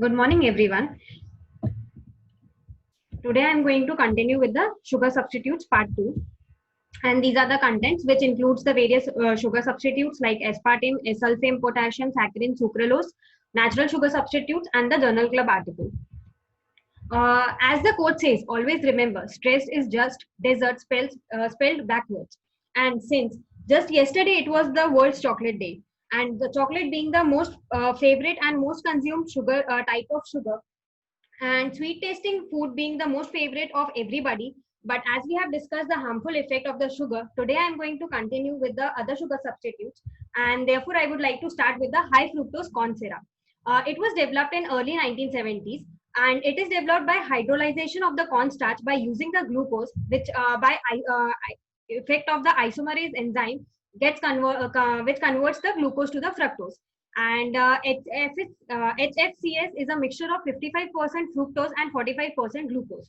Good morning, everyone. Today I am going to continue with the sugar substitutes part 2. And these are the contents which includes the various sugar substitutes like aspartame, sulfame, potassium, saccharin, sucralose, natural sugar substitutes, and the journal club article. As the quote says, always remember, stress is just dessert spelled backwards. And since just yesterday it was the world's chocolate day, and the chocolate being the most favorite and most consumed sugar type of sugar, and sweet tasting food being the most favorite of everybody. But as we have discussed the harmful effect of the sugar, today I am going to continue with the other sugar substitutes, and therefore I would like to start with the high fructose corn syrup. It was developed in early 1970s, and it is developed by hydrolyzation of the cornstarch by using the glucose, which by effect of the isomerase enzyme which converts the glucose to the fructose. And HFCS is a mixture of 55% fructose and 45% glucose.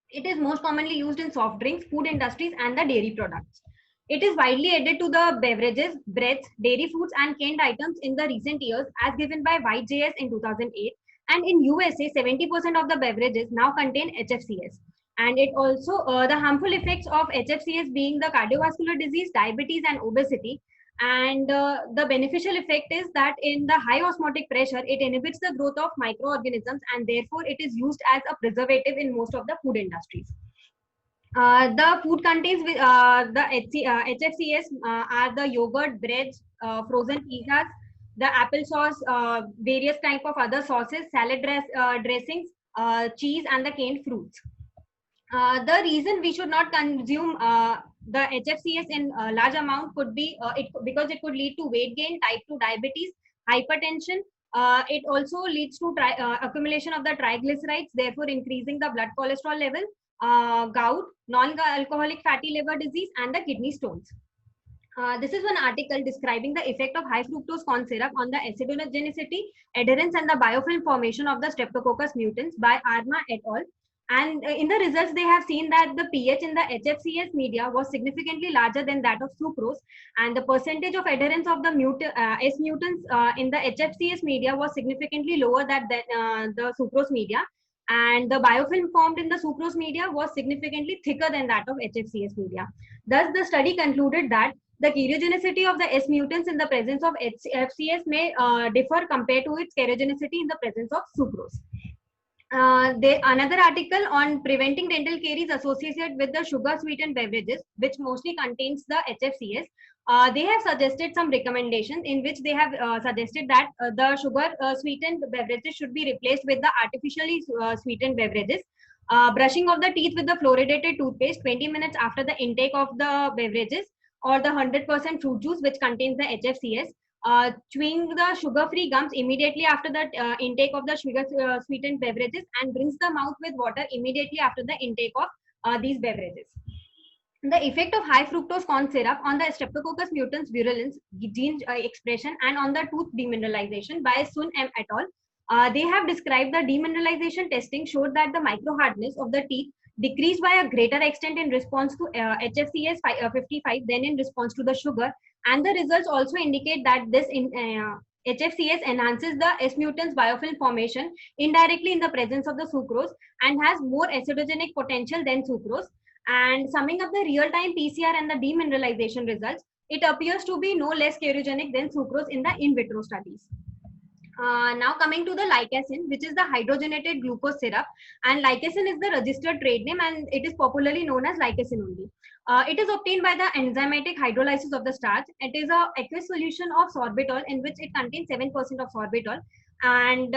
It is most commonly used in soft drinks, food industries, and the dairy products. It is widely added to the beverages, breads, dairy foods, and canned items in the recent years, as given by YJS in 2008. And in USA, 70% of the beverages now contain HFCS. And it also the harmful effects of HFCS being the cardiovascular disease, diabetes, and obesity. And the beneficial effect is that in the high osmotic pressure, it inhibits the growth of microorganisms, and therefore it is used as a preservative in most of the food industries. The food contains the HFCS are the yogurt, breads, frozen pizzas, the applesauce, various type of other sauces, dressings, cheese, and the canned fruits. The reason we should not consume the HFCS in large amount could be because it could lead to weight gain, type 2 diabetes, hypertension. It also leads to accumulation of the triglycerides, therefore increasing the blood cholesterol level, gout, non-alcoholic fatty liver disease, and the kidney stones. This is one article describing the effect of high fructose corn syrup on the acidogenicity, adherence, and the biofilm formation of the Streptococcus mutans by Arma et al. And in the results, they have seen that the pH in the HFCS media was significantly larger than that of sucrose, and the percentage of adherence of the S mutants in the HFCS media was significantly lower than the sucrose media, and the biofilm formed in the sucrose media was significantly thicker than that of HFCS media. Thus, the study concluded that the karyogenicity of the S mutants in the presence of HFCS may differ compared to its karyogenicity in the presence of sucrose. Another article on preventing dental caries associated with the sugar sweetened beverages, which mostly contains the HFCS. They have suggested some recommendations in which they have suggested that the sugar sweetened beverages should be replaced with the artificially sweetened beverages. Brushing of the teeth with the fluoridated toothpaste 20 minutes after the intake of the beverages, or the 100% fruit juice which contains the HFCS. Chewing the sugar-free gums immediately after the intake of the sugar sweetened beverages, and rinse the mouth with water immediately after the intake of these beverages. The effect of high fructose corn syrup on the Streptococcus mutans virulence, gene expression, and on the tooth demineralization by Sun M et al. They have described the demineralization testing showed that the microhardness of the teeth decreased by a greater extent in response to HFCS 55 than in response to the sugar, and the results also indicate that this HFCS enhances the S mutants biofilm formation indirectly in the presence of the sucrose and has more acidogenic potential than sucrose. And summing up the real-time PCR and the demineralization results, it appears to be no less karyogenic than sucrose in the in vitro studies. Now coming to the Lycasin, which is the hydrogenated glucose syrup, and Lycasin is the registered trade name, and it is popularly known as Lycasin only. It is obtained by the enzymatic hydrolysis of the starch. It is a aqueous solution of sorbitol in which it contains 7% of sorbitol, and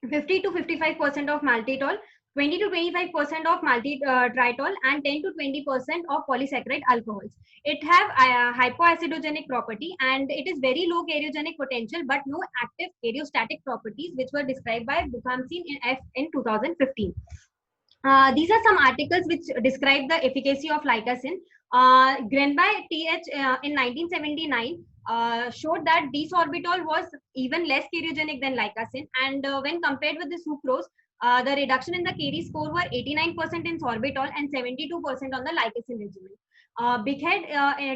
50 to 55% of maltitol, 20 to 25% of maltitritol, and 10 to 20% of polysaccharide alcohols. It have hypoacidogenic property, and it is very low karyogenic potential but no active karyostatic properties, which were described by Bukhamsin in 2015. These are some articles which describe the efficacy of Lycasin. Grenby TH in 1979 showed that D-sorbitol was even less karyogenic than Lycasin, and when compared with the sucrose, the reduction in the Curie score were 89% in sorbitol and 72% on the Lycasin regimen. Bighead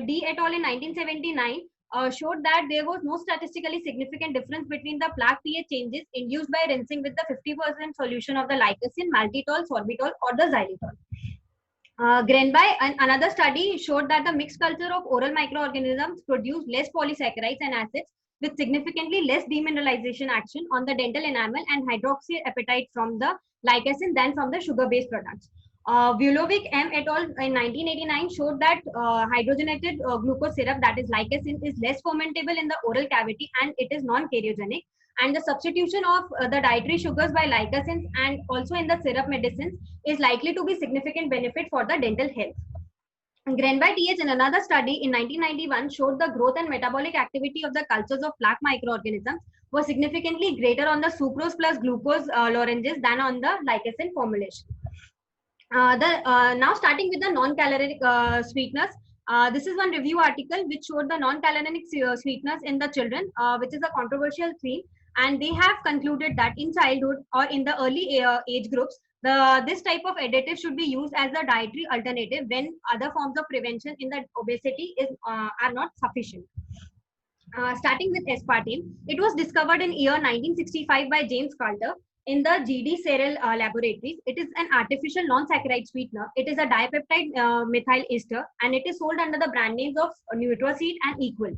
D et al. In 1979 showed that there was no statistically significant difference between the plaque pH changes induced by rinsing with the 50% solution of the lycosine, maltitol, sorbitol, or the xylitol. Grenby and another study showed that the mixed culture of oral microorganisms produced less polysaccharides and acids with significantly less demineralization action on the dental enamel and hydroxyapatite from the lycosine than from the sugar-based products. Vulovic M et al. In 1989 showed that hydrogenated glucose syrup, that is lycosine, is less fermentable in the oral cavity and it is non-cariogenic. And the substitution of the dietary sugars by lycosines and also in the syrup medicines is likely to be significant benefit for the dental health. Grenby TH in another study in 1991 showed the growth and metabolic activity of the cultures of plaque microorganisms was significantly greater on the sucrose plus glucose lozenges than on the lycosine formulation. Now starting with the non-caloric sweeteners, this is one review article which showed the non-caloric sweeteners in the children, which is a controversial theme, and they have concluded that in childhood or in the early age groups, this type of additive should be used as a dietary alternative when other forms of prevention in the obesity are not sufficient. Starting with aspartame, it was discovered in year 1965 by James Coulter in the GD Serrel laboratories. It is an artificial non-saccharide sweetener. It is a dipeptide methyl ester and it is sold under the brand names of Nutraseed and Equal.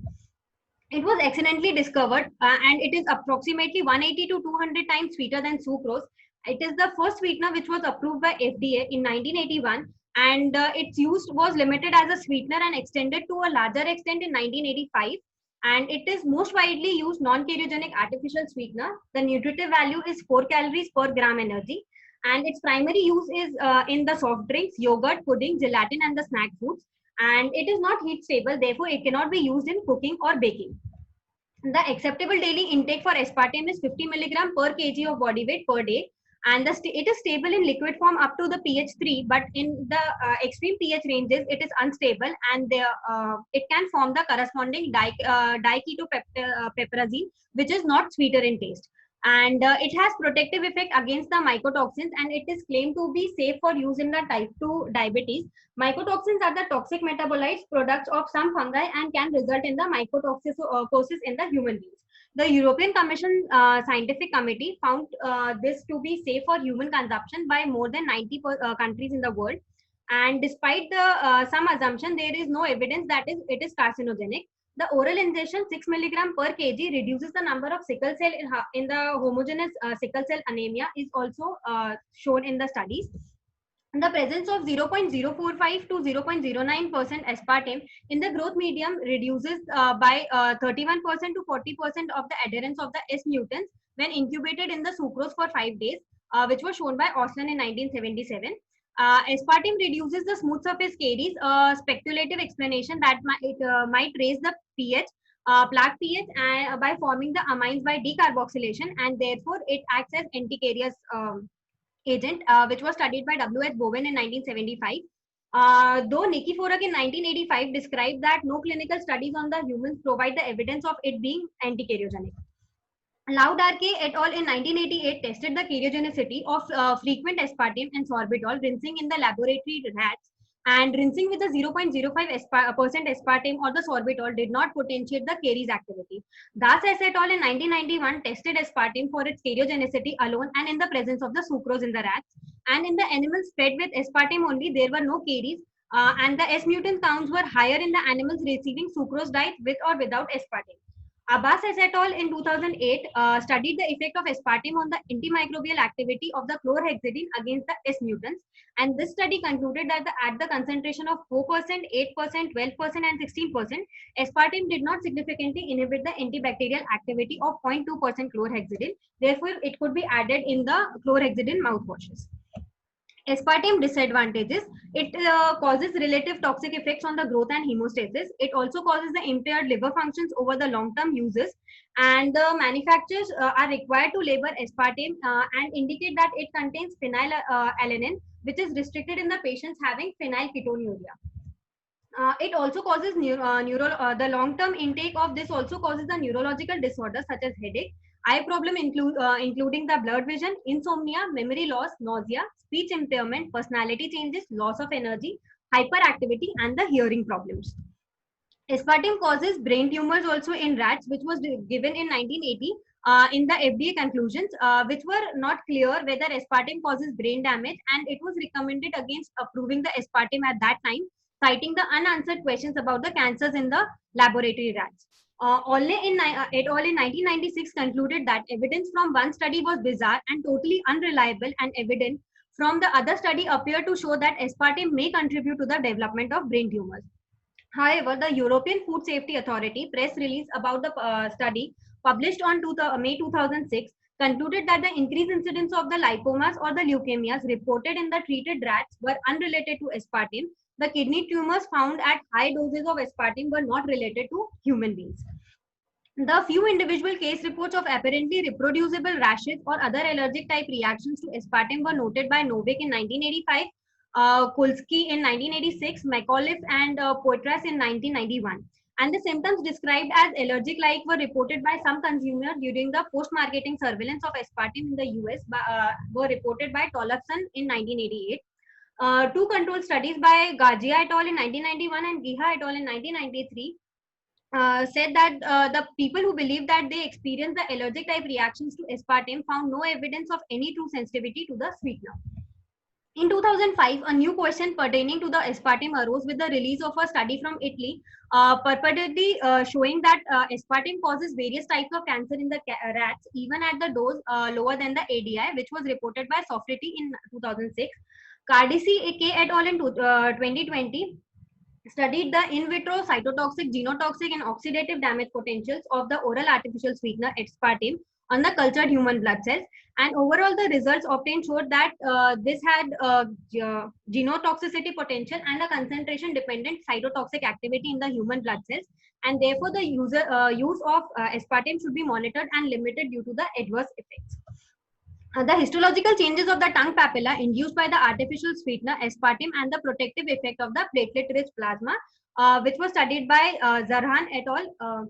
It was accidentally discovered and it is approximately 180 to 200 times sweeter than sucrose. It is the first sweetener which was approved by FDA in 1981 and its use was limited as a sweetener and extended to a larger extent in 1985. And it is most widely used non-cariogenic artificial sweetener. The nutritive value is 4 calories per gram energy. And its primary use is in the soft drinks, yogurt, pudding, gelatin, and the snack foods. And it is not heat stable, therefore it cannot be used in cooking or baking. The acceptable daily intake for aspartame is 50 milligram per kg of body weight per day. And it is stable in liquid form up to the pH 3, but in the extreme pH ranges, it is unstable and it can form the corresponding diketopiperazine, which is not sweeter in taste. And it has protective effect against the mycotoxins and it is claimed to be safe for use in the type 2 diabetes. Mycotoxins are the toxic metabolites products of some fungi and can result in the mycotoxicosis in the human beings. The European Commission Scientific Committee found this to be safe for human consumption by more than 90 countries in the world. And despite some assumption, there is no evidence that it is carcinogenic. The oral ingestion 6 milligram per kg reduces the number of sickle cell in the homogeneous sickle cell anemia is also shown in the studies. The presence of 0.045 to 0.09% aspartame in the growth medium reduces by 31% to 40% of the adherence of the S mutants when incubated in the sucrose for 5 days, which was shown by Osland in 1977. Aspartame reduces the smooth surface caries, a speculative explanation that might raise the pH, plaque pH by forming the amines by decarboxylation, and therefore it acts as anti-carious agent, which was studied by W.H. Bowen in 1975. Though Nikiforuk in 1985 described that no clinical studies on the humans provide the evidence of it being anti-cariogenic. Laudarke et al. In 1988 tested the cariogenicity of frequent aspartame and sorbitol rinsing in the laboratory rats, and rinsing with a 0.05% aspartame or the sorbitol did not potentiate the caries activity. Das et al. In 1991 tested aspartame for its cariogenicity alone and in the presence of the sucrose in the rats, and in the animals fed with aspartame only there were no caries, and the S mutant counts were higher in the animals receiving sucrose diet with or without aspartame. Abbas et al. In 2008 studied the effect of aspartame on the antimicrobial activity of the chlorhexidine against the S mutants, and this study concluded that at the concentration of 4%, 8%, 12%, and 16%, aspartame did not significantly inhibit the antibacterial activity of 0.2% chlorhexidine. Therefore, it could be added in the chlorhexidine mouthwashes. Aspartame disadvantages. It causes relative toxic effects on the growth and hemostasis. It also causes the impaired liver functions over the long-term uses. And the manufacturers are required to label aspartame and indicate that it contains phenylalanine, which is restricted in the patients having phenylketonuria. It also causes the long-term intake of this also causes the neurological disorders such as headache, eye problem including the blurred vision, insomnia, memory loss, nausea, speech impairment, personality changes, loss of energy, hyperactivity, and the hearing problems. Aspartame causes brain tumors also in rats, which was given in 1980 in the FDA conclusions, which were not clear whether aspartame causes brain damage, and it was recommended against approving the aspartame at that time, citing the unanswered questions about the cancers in the laboratory rats. Et al. In 1996 concluded that evidence from one study was bizarre and totally unreliable, and evidence from the other study appeared to show that aspartame may contribute to the development of brain tumors. However, the European Food Safety Authority press release about the study published on May 2006 concluded that the increased incidence of the lipomas or the leukemias reported in the treated rats were unrelated to aspartame. The kidney tumors found at high doses of aspartame were not related to human beings. The few individual case reports of apparently reproducible rashes or other allergic type reactions to aspartame were noted by Novik in 1985, Kulski in 1986, McAuliffe and Poitras in 1991. And the symptoms described as allergic-like were reported by some consumers during the post-marketing surveillance of aspartame in the US, were reported by Tollefson in 1988. Two controlled studies by Gajia et al. In 1991 and Giha et al. In 1993 said that the people who believe that they experienced the allergic type reactions to aspartame found no evidence of any true sensitivity to the sweetener. In 2005, a new question pertaining to the aspartame arose with the release of a study from Italy, purportedly showing that aspartame causes various types of cancer in the rats, even at the dose lower than the ADI, which was reported by Sofriti in 2006. Cardisi K et al. In 2020 studied the in vitro cytotoxic, genotoxic, and oxidative damage potentials of the oral artificial sweetener aspartame on the cultured human blood cells. And overall, the results obtained showed that this had genotoxicity potential and a concentration dependent cytotoxic activity in the human blood cells. And therefore, the use of aspartame should be monitored and limited due to the adverse effects. The histological changes of the tongue papilla induced by the artificial sweetener aspartame and the protective effect of the platelet-rich plasma, which was studied by Zarhan et al.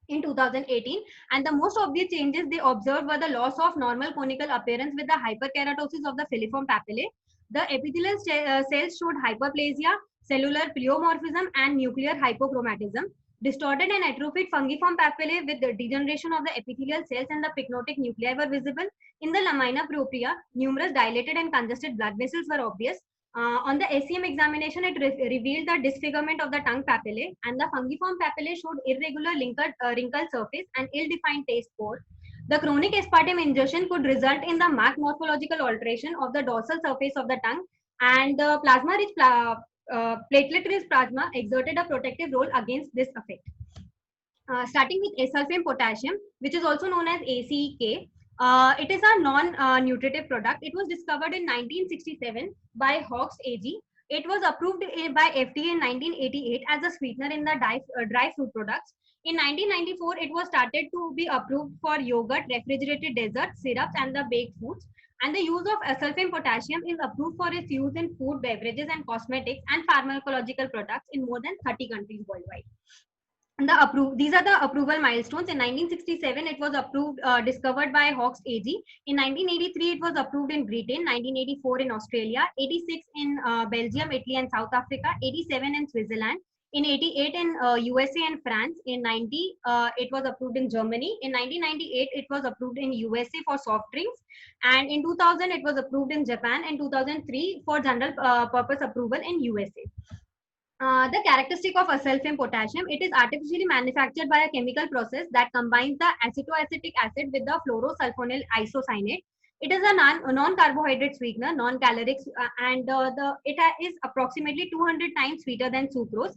In 2018, and the most obvious changes they observed were the loss of normal conical appearance with the hyperkeratosis of the filiform papillae. The epithelial cells showed hyperplasia, cellular pleomorphism, and nuclear hypochromatism. Distorted and atrophied fungiform papillae with the degeneration of the epithelial cells and the pycnotic nuclei were visible. In the lamina propria, numerous dilated and congested blood vessels were obvious. On the SEM examination, it revealed the disfigurement of the tongue papillae, and the fungiform papillae showed irregular wrinkled surface and ill-defined taste pores. The chronic aspartame ingestion could result in the marked morphological alteration of the dorsal surface of the tongue, and the plasma-rich platelet-rich plasma exerted a protective role against this effect. Starting with asulfame potassium, which is also known as ACEK. It is a non-nutritive product. It was discovered in 1967 by Hawks AG. It was approved by FDA in 1988 as a sweetener in the dry fruit products. In 1994, it was started to be approved for yogurt, refrigerated desserts, syrups, and the baked foods. And the use of asulfame potassium is approved for its use in food, beverages, and cosmetics and pharmacological products in more than 30 countries worldwide. These are the approval milestones. In 1967, it was approved, discovered by Hawks AG. In 1983, it was approved in Britain. 1984 in Australia. 86 in Belgium, Italy, and South Africa. 87 in Switzerland. In 88 in USA and France. In 90, it was approved in Germany. In 1998, it was approved in USA for soft drinks. And in 2000, it was approved in Japan. And 2003 for general purpose approval in USA. The characteristic of asulfame potassium, it is artificially manufactured by a chemical process that combines the acetoacetic acid with the fluorosulfonyl isocyanate. It is a non-carbohydrate sweetener, non-caloric, and it is approximately 200 times sweeter than sucrose.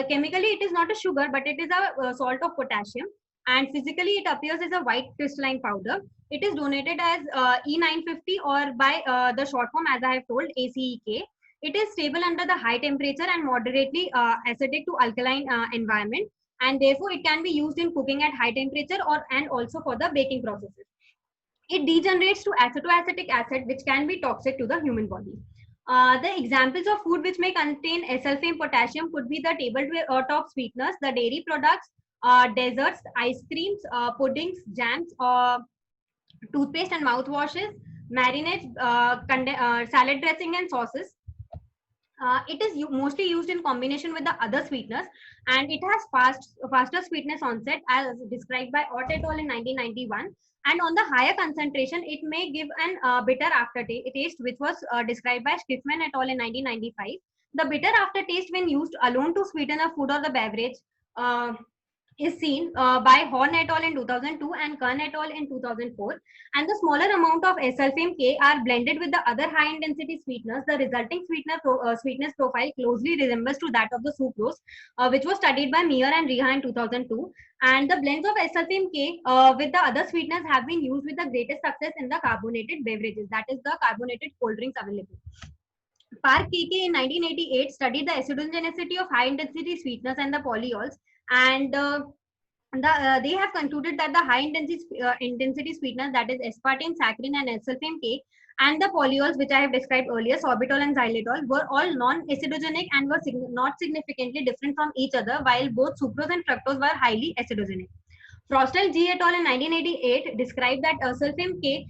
Chemically, it is not a sugar, but it is a salt of potassium. And physically, it appears as a white crystalline powder. It is donated as E950 or by the short form, as I have told, ACEK. It is stable under the high temperature and moderately acidic to alkaline environment, and therefore it can be used in cooking at high temperature and also for the baking processes. It degenerates to acetoacetic acid, which can be toxic to the human body. The examples of food which may contain asulfame potassium could be the tabletop sweeteners, the dairy products, desserts, ice creams, puddings, jams, toothpaste and mouthwashes, marinades, salad dressing and sauces. It is mostly used in combination with the other sweeteners, and it has faster sweetness onset as described by Ott et al. In 1991. And on the higher concentration, it may give an bitter aftertaste, which was described by Schiffman et al. In 1995. The bitter aftertaste, when used alone to sweeten a food or the beverage, uh, is seen by Horn et al. In 2002 and Kern et al. In 2004. And the smaller amount of sulfame K are blended with the other high intensity sweeteners. The resulting sweetness profile closely resembles to that of the sucrose, which was studied by Meyer and Reha in 2002. And the blends of sulfame K with the other sweeteners have been used with the greatest success in the carbonated beverages, that is the carbonated cold drinks available. Park KK in 1988 studied the acidogenicity of high intensity sweeteners and the polyols, and they have concluded that the high intensity sweeteners, that is aspartame, saccharin, and sulfame K, and the polyols, which I have described earlier, sorbitol and xylitol, were all non-acidogenic and were not significantly different from each other, while both sucrose and fructose were highly acidogenic. Frostel G et al. In 1988 described that sulfame K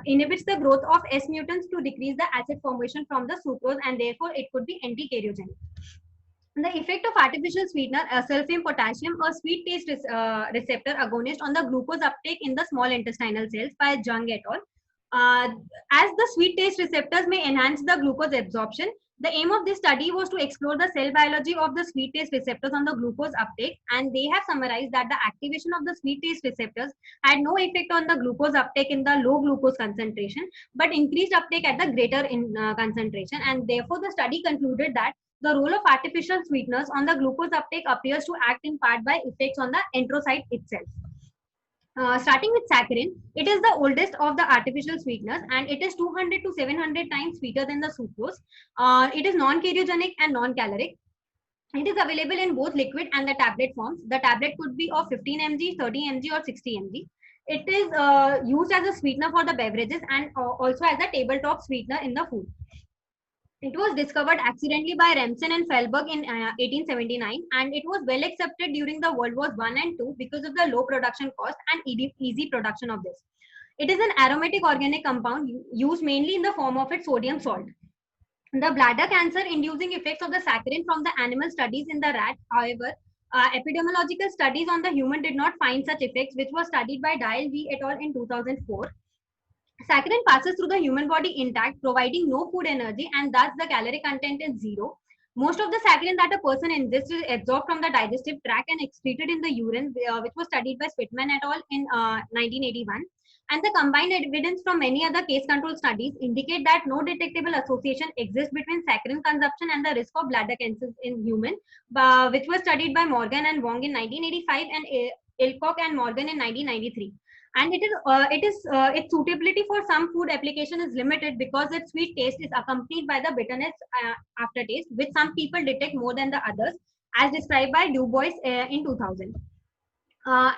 inhibits the growth of S mutants to decrease the acid formation from the sucrose, and therefore it could be anti-karyogenic. The effect of artificial sweetener, sulfame potassium, a sweet taste receptor agonist on the glucose uptake in the small intestinal cells by Jung et al. As the sweet taste receptors may enhance the glucose absorption, the aim of this study was to explore the cell biology of the sweet taste receptors on the glucose uptake, and they have summarized that the activation of the sweet taste receptors had no effect on the glucose uptake in the low glucose concentration, but increased uptake at the greater concentration, and therefore the study concluded that the role of artificial sweeteners on the glucose uptake appears to act in part by effects on the enterocyte itself. Starting with saccharin, it is the oldest of the artificial sweeteners, and it is 200 to 700 times sweeter than the sucrose. It is non-karyogenic and non-caloric. It is available in both liquid and the tablet forms. The tablet could be of 15 mg, 30 mg, or 60 mg. It is used as a sweetener for the beverages and also as a tabletop sweetener in the food. It was discovered accidentally by Remsen and Fehlberg in 1879, and it was well accepted during the World Wars I and II because of the low production cost and easy production of this. It is an aromatic organic compound used mainly in the form of its sodium salt. The bladder cancer inducing effects of the saccharin from the animal studies in the rat, however, epidemiological studies on the human did not find such effects, which was studied by Dial V et al. In 2004. Saccharin passes through the human body intact, providing no food energy, and thus the calorie content is zero. Most of the saccharin that a person ingests is absorbed from the digestive tract and excreted in the urine, which was studied by Spitman et al. In 1981. And the combined evidence from many other case control studies indicate that no detectable association exists between saccharin consumption and the risk of bladder cancers in human, which was studied by Morgan and Wong in 1985 and Ilcock and Morgan in 1993. And its suitability for some food application is limited because its sweet taste is accompanied by the bitterness aftertaste, which some people detect more than the others, as described by Du Bois in 2000.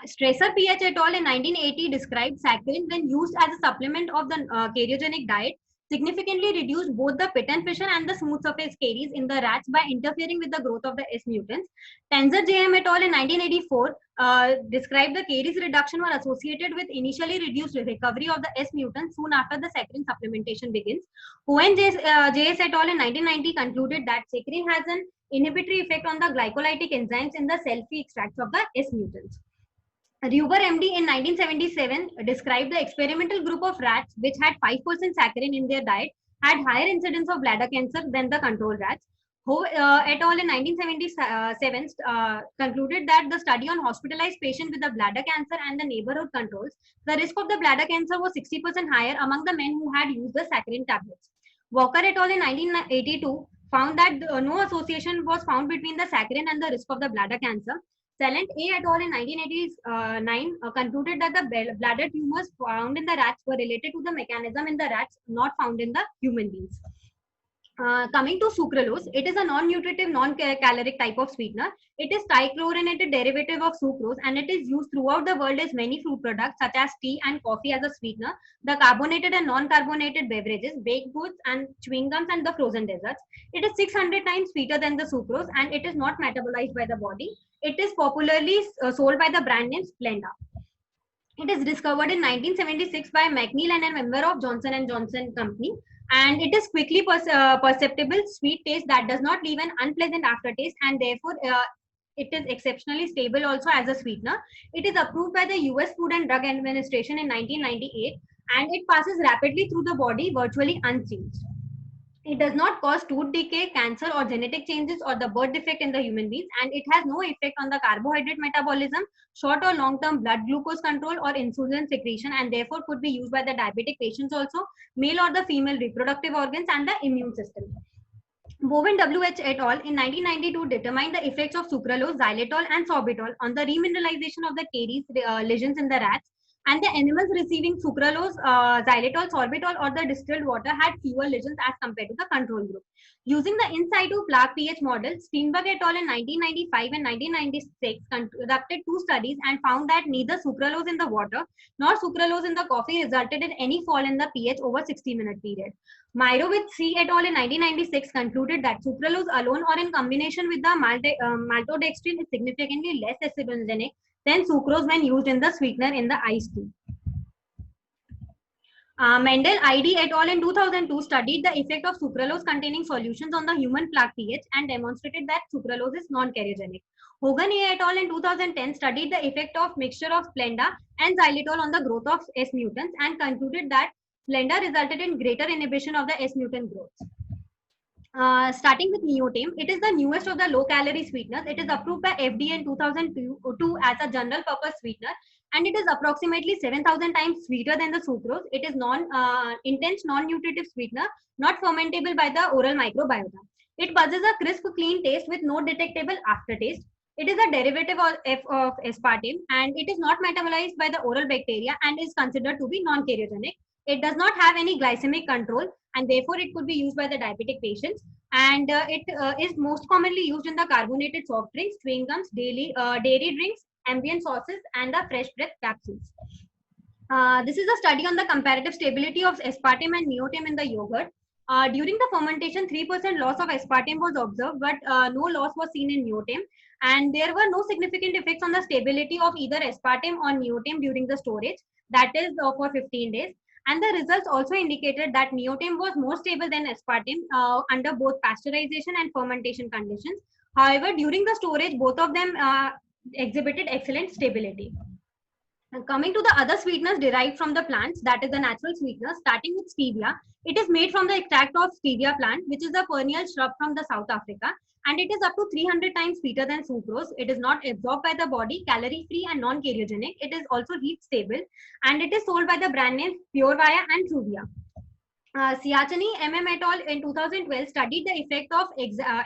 Stresser PH et al. In 1980 described saccharin when used as a supplement of the karyogenic diet significantly reduced both the pit and fission and the smooth surface caries in the rats by interfering with the growth of the S mutants. Tenzer JM et al. In 1984 described the caries reduction were associated with initially reduced recovery of the S mutants soon after the saccharin supplementation begins. Owen JS et al. In 1990 concluded that saccharin has an inhibitory effect on the glycolytic enzymes in the cell-free extracts of the S mutants. Ruber MD in 1977 described the experimental group of rats which had 5% saccharin in their diet had higher incidence of bladder cancer than the control rats. Ho et al. In 1977 concluded that the study on hospitalized patients with the bladder cancer and the neighborhood controls, the risk of the bladder cancer was 60% higher among the men who had used the saccharin tablets. Walker et al. In 1982 found that no association was found between the saccharin and the risk of the bladder cancer. Salent A et al. In 1989 concluded that the bladder tumors found in the rats were related to the mechanism in the rats, not found in the human beings. Coming to sucralose, it is a non-nutritive, non-caloric type of sweetener. It is trichlorinated derivative of sucrose, and it is used throughout the world as many fruit products such as tea and coffee as a sweetener, the carbonated and non-carbonated beverages, baked goods and chewing gums, and the frozen desserts. It is 600 times sweeter than the sucrose, and it is not metabolized by the body. It is popularly sold by the brand name Splenda. It is discovered in 1976 by McNeil and a member of Johnson & Johnson company. and it is quickly perceptible sweet taste that does not leave an unpleasant aftertaste, and therefore it is exceptionally stable also as a sweetener. It is approved by the US Food and Drug Administration in 1998, and it passes rapidly through the body virtually unchanged. It does not cause tooth decay, cancer, or genetic changes or the birth defect in the human beings, and it has no effect on the carbohydrate metabolism, short or long-term blood glucose control, or insulin secretion, and therefore could be used by the diabetic patients also, male or the female reproductive organs, and the immune system. Bowen W.H. et al. In 1992 determined the effects of sucralose, xylitol, and sorbitol on the remineralization of the caries lesions in the rats, and the animals receiving sucralose, xylitol, sorbitol, or the distilled water had fewer lesions as compared to the control group. Using the in situ plaque pH model, Steenberg et al. In 1995 and 1996 conducted 2 studies and found that neither sucralose in the water nor sucralose in the coffee resulted in any fall in the pH over 60-minute period. Meyerowitz C. et al. In 1996 concluded that sucralose alone or in combination with the maltodextrin is significantly less acidogenic than sucrose when used in the sweetener in the iced tea. Mendel ID et al. In 2002 studied the effect of sucralose containing solutions on the human plaque pH and demonstrated that sucralose is non-carcinogenic. Hogan A. et al. In 2010 studied the effect of mixture of Splenda and xylitol on the growth of S mutants and concluded that Splenda resulted in greater inhibition of the S mutant growth. Starting with Neotame, it is the newest of the low-calorie sweeteners. It is approved by FDA in 2002 as a general-purpose sweetener, and it is approximately 7,000 times sweeter than the sucrose. It is intense non-nutritive sweetener, not fermentable by the oral microbiota. It possesses a crisp, clean taste with no detectable aftertaste. It is a derivative of aspartame, and it is not metabolized by the oral bacteria and is considered to be non-carcinogenic. It does not have any glycemic control, and therefore it could be used by the diabetic patients. And it is most commonly used in the carbonated soft drinks, chewing gums, dairy drinks, ambient sauces, and the fresh breath capsules. This is a study on the comparative stability of aspartame and neotame in the yogurt. During the fermentation, 3% loss of aspartame was observed, but no loss was seen in neotame. And there were no significant effects on the stability of either aspartame or neotame during the storage, that is for 15 days. And the results also indicated that neotame was more stable than aspartame under both pasteurization and fermentation conditions. However, during the storage, both of them exhibited excellent stability. And coming to the other sweeteners derived from the plants, that is the natural sweeteners, starting with stevia. It is made from the extract of stevia plant, which is a perennial shrub from the South Africa, and it is up to 300 times sweeter than sucrose. It is not absorbed by the body, calorie-free and non-carcinogenic. It is also heat stable, and it is sold by the brand names Purevia and Truvia. Siachani MM et al. In 2012 studied the effect of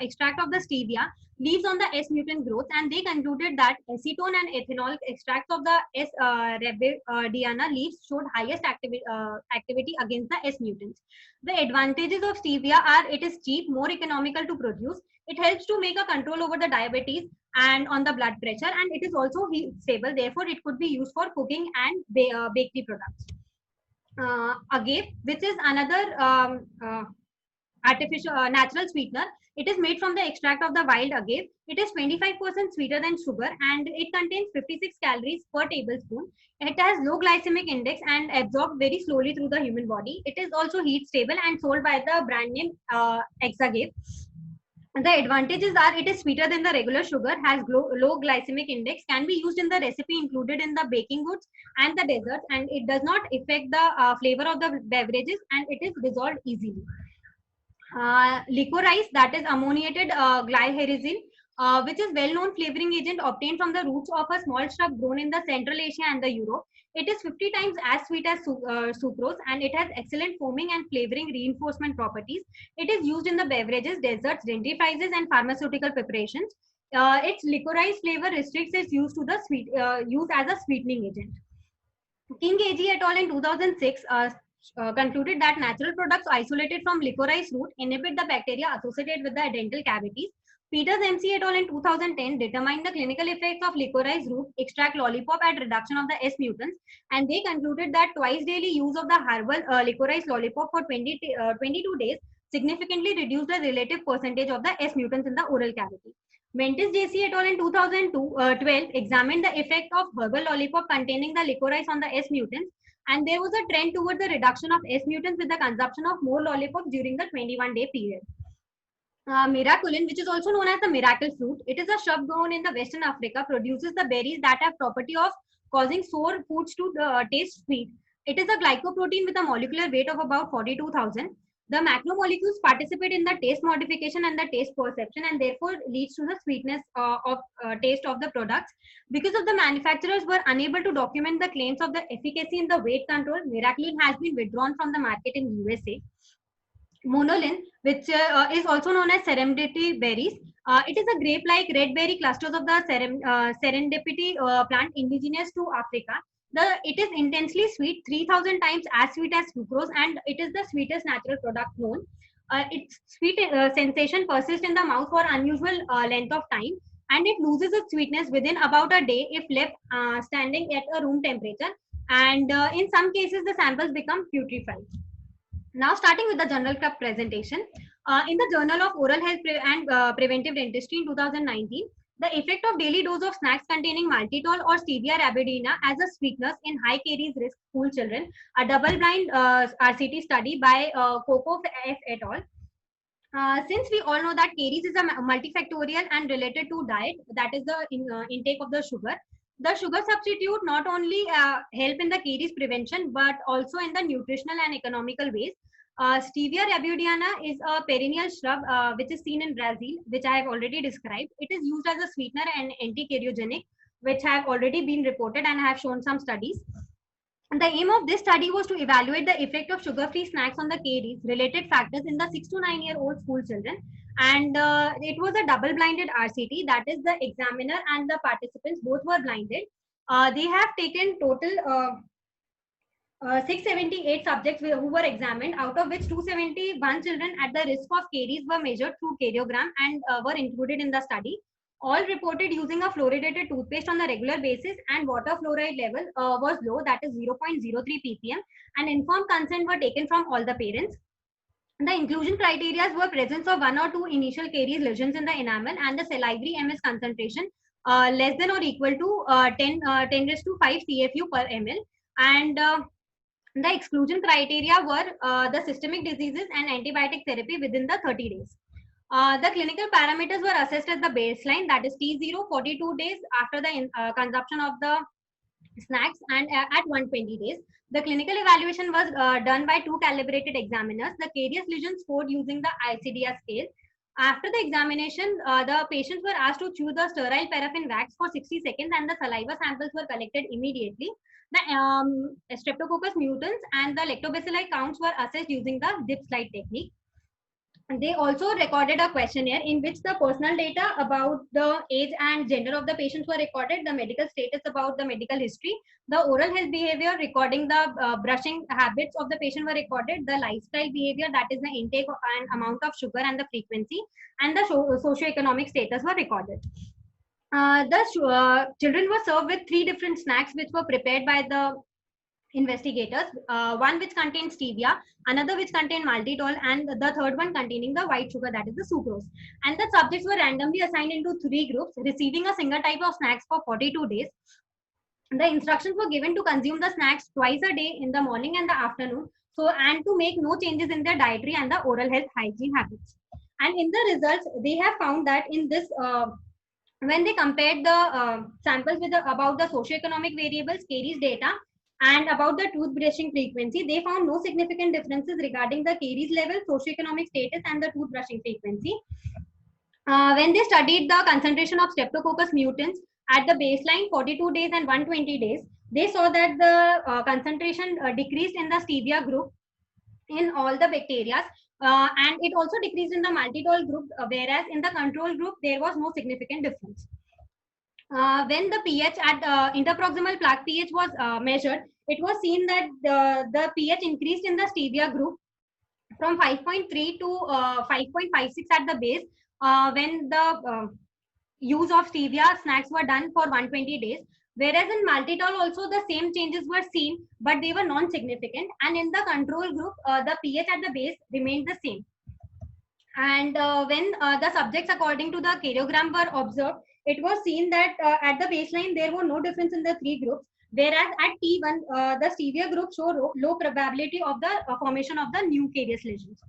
extract of the stevia leaves on the S mutant growth, and they concluded that acetone and ethanol extracts of the S rebaudiana leaves showed highest activity against the S mutants. The advantages of stevia are it is cheap, more economical to produce, it helps to make a control over the diabetes and on the blood pressure, and it is also heat stable. Therefore, it could be used for cooking and bakery products. Agave, which is another artificial natural sweetener. It is made from the extract of the wild agave. It is 25% sweeter than sugar, and it contains 56 calories per tablespoon. It has low glycemic index and absorbed very slowly through the human body. It is also heat stable and sold by the brand name Exagave. The advantages are it is sweeter than the regular sugar, has low glycemic index, can be used in the recipe included in the baking goods and the desserts, and it does not affect the flavor of the beverages, and it is dissolved easily. Licorice, that is ammoniated glycyrrhizin, which is well-known flavoring agent obtained from the roots of a small shrub grown in the Central Asia and the Europe. It is 50 times as sweet as sucrose, and it has excellent foaming and flavoring reinforcement properties. It is used in the beverages, desserts, dentifrices, and pharmaceutical preparations. Its licorice flavor restricts its use to the use as a sweetening agent. King AG et al. In 2006 concluded that natural products isolated from licorice root inhibit the bacteria associated with the dental cavities. Peters MC et al. In 2010 determined the clinical effects of licorice root extract lollipop at reduction of the S mutants, and they concluded that twice daily use of the herbal licorice lollipop for 22 days significantly reduced the relative percentage of the S mutants in the oral cavity. Mentis JC et al. In 2012 examined the effect of herbal lollipop containing the licorice on the S mutants. And there was a trend towards the reduction of S mutants with the consumption of more lollipops during the 21-day period. Miraculin, which is also known as the miracle fruit, it is a shrub grown in the Western Africa, produces the berries that have property of causing sour foods to taste sweet. It is a glycoprotein with a molecular weight of about 42,000. The macromolecules participate in the taste modification and the taste perception, and therefore leads to the sweetness of taste of the products. Because of the manufacturers were unable to document the claims of the efficacy in the weight control, Miraculin has been withdrawn from the market in USA. Monolin, which is also known as serendipity berries. It is a grape-like red berry clusters of the serendipity plant indigenous to Africa. It is intensely sweet, 3,000 times as sweet as sucrose, and it is the sweetest natural product known. Its sweet sensation persists in the mouth for unusual length of time, and it loses its sweetness within about a day if left standing at a room temperature. And in some cases, the samples become putrefied. Now, starting with the Journal Club presentation, in the Journal of Oral Health and Preventive Dentistry in 2019, the effect of daily dose of snacks containing maltitol or stevia rhabdina as a sweeteners in high caries risk school children, a double-blind RCT study by Coco F. et al. Since we all know that caries is a multifactorial and related to diet, that is the intake of the sugar substitute not only help in the caries prevention but also in the nutritional and economical ways. Stevia rhabdina is a perennial shrub which is seen in Brazil, which I have already described. It is used as a sweetener and anti-cariogenic, which have already been reported and have shown some studies. And the aim of this study was to evaluate the effect of sugar-free snacks on the caries related factors in the 6 to 9-year-old school children. And it was a double-blinded RCT, that is the examiner and the participants both were blinded. They have taken total 678 subjects who were examined, out of which 271 children at the risk of caries were measured through karyogram and were included in the study. All reported using a fluoridated toothpaste on a regular basis, and water fluoride level was low, that is 0.03 ppm, and informed consent were taken from all the parents. The inclusion criteria were presence of 1 or 2 initial caries lesions in the enamel and the salivary MS concentration less than or equal to 10 raised to 5 CFU per ml. And the exclusion criteria were the systemic diseases and antibiotic therapy within the 30 days. The clinical parameters were assessed at the baseline, that is T0, 42 days after the consumption of the snacks, and at 120 days. The clinical evaluation was done by 2 calibrated examiners. The carious lesion scored using the ICDR scale. After the examination, the patients were asked to chew the sterile paraffin wax for 60 seconds and the saliva samples were collected immediately. The Streptococcus mutans and the lactobacilli counts were assessed using the dip slide technique. They also recorded a questionnaire in which the personal data about the age and gender of the patients were recorded, the medical status about the medical history, the oral health behavior recording the brushing habits of the patient were recorded, the lifestyle behavior, that is the intake and amount of sugar and the frequency, and the socioeconomic status were recorded. Children were served with 3 different snacks which were prepared by the investigators, one which contained stevia, another which contained maltitol, and the third one containing the white sugar, that is the sucrose. And the subjects were randomly assigned into 3 groups, receiving a single type of snacks for 42 days. The instructions were given to consume the snacks twice a day in the morning and the afternoon, and to make no changes in their dietary and the oral health hygiene habits. And in the results, they have found that in this when they compared the samples with about the socioeconomic variables, caries data, and about the tooth brushing frequency, they found no significant differences regarding the caries level, socioeconomic status, and the tooth brushing frequency. When they studied the concentration of Streptococcus mutans at the baseline 42 days and 120 days, they saw that the concentration decreased in the stevia group in all the bacteria, and it also decreased in the maltitol group, whereas in the control group, there was no significant difference. When the pH at interproximal plaque pH was measured, it was seen that the pH increased in the stevia group from 5.3 to 5.56 at the base when the use of stevia snacks were done for 120 days. Whereas in maltitol also the same changes were seen, but they were non-significant. And in the control group, the pH at the base remained the same. And when the subjects according to the karyogram were observed, it was seen that at the baseline there were no difference in the 3 groups, Whereas at T1, the stevia group show low probability of the formation of the new carious lesions.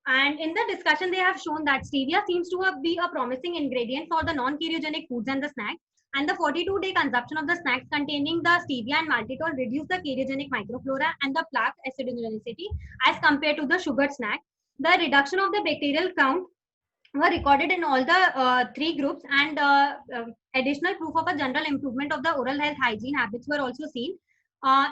And in the discussion, they have shown that stevia seems to be a promising ingredient for the non-cariogenic foods and the snacks. And the 42-day consumption of the snacks containing the stevia and maltitol reduce the cariogenic microflora and the plaque acidogenicity as compared to the sugared snack. The reduction of the bacterial count were recorded in all the three groups, and additional proof of a general improvement of the oral health hygiene habits were also seen.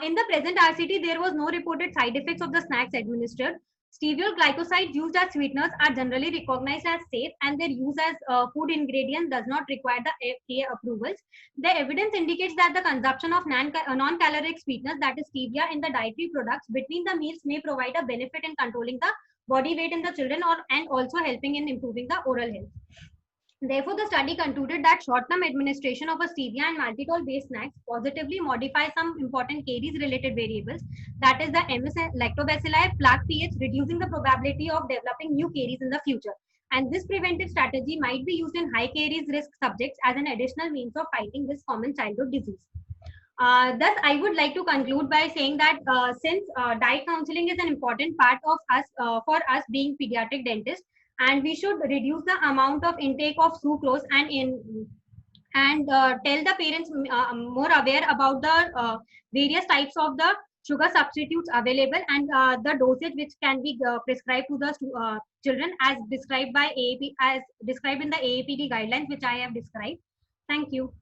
In the present RCT, there was no reported side effects of the snacks administered. Steviol glycosides used as sweeteners are generally recognized as safe, and their use as food ingredient does not require the FDA approvals. The evidence indicates that the consumption of non-caloric sweeteners, that is stevia, in the dietary products between the meals may provide a benefit in controlling the body weight in the children, and also helping in improving the oral health. Therefore, the study concluded that short-term administration of a stevia and maltitol-based snacks positively modifies some important caries-related variables, that is the MS lactobacilli, plaque pH, reducing the probability of developing new caries in the future. And this preventive strategy might be used in high caries risk subjects as an additional means of fighting this common childhood disease. Thus, I would like to conclude by saying that since diet counseling is an important part of us for us being pediatric dentists, and we should reduce the amount of intake of sucrose and tell the parents more aware about the various types of the sugar substitutes available, and the dosage which can be prescribed to the children as described by AAP, as described in the AAPD guidelines which I have described. Thank you.